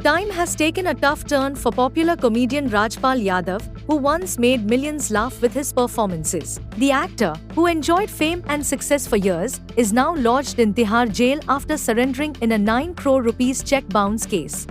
Time has taken a tough turn for popular comedian Rajpal Yadav, who once made millions laugh with his performances. The actor, who enjoyed fame and success for years, is now lodged in Tihar jail after surrendering in a 9 crore rupees check bounce case.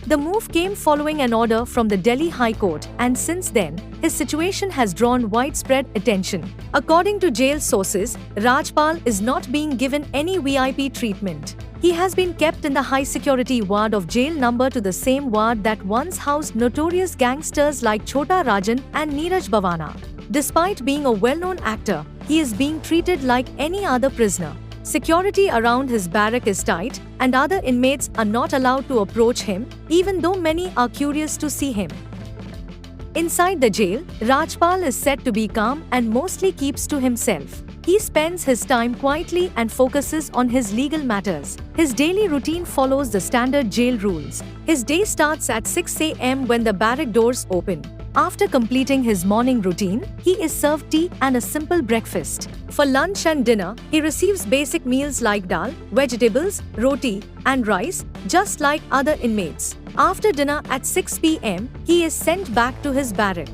The move came following an order from the Delhi High Court, and since then, his situation has drawn widespread attention. According to jail sources, Rajpal is not being given any VIP treatment. He has been kept in the high-security ward of jail number 2, the same ward that once housed notorious gangsters like Chhota Rajan and Neeraj Bhavana. Despite being a well-known actor, he is being treated like any other prisoner. Security around his barrack is tight, and other inmates are not allowed to approach him, even though many are curious to see him. Inside the jail, Rajpal is said to be calm and mostly keeps to himself. He spends his time quietly and focuses on his legal matters. His daily routine follows the standard jail rules. His day starts at 6 a.m. when the barrack doors open. After completing his morning routine, he is served tea and a simple breakfast. For lunch and dinner, he receives basic meals like dal, vegetables, roti, and rice, just like other inmates. After dinner at 6 p.m., he is sent back to his barrack.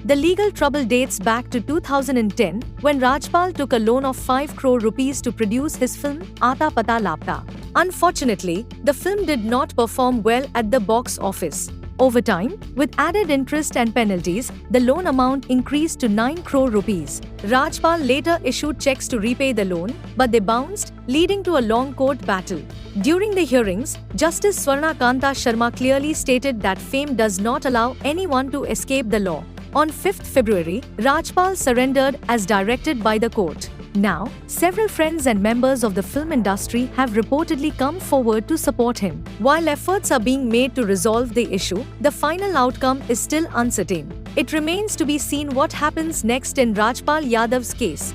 The legal trouble dates back to 2010, when Rajpal took a loan of 5 crore rupees to produce his film, Aata Pata Lapta. Unfortunately, the film did not perform well at the box office. Over time, with added interest and penalties, the loan amount increased to 9 crore rupees. Rajpal later issued checks to repay the loan, but they bounced, leading to a long court battle. During the hearings, Justice Swarna Kanta Sharma clearly stated that fame does not allow anyone to escape the law. On 5th February, Rajpal surrendered as directed by the court. Now, several friends and members of the film industry have reportedly come forward to support him. While efforts are being made to resolve the issue, the final outcome is still uncertain. It remains to be seen what happens next in Rajpal Yadav's case.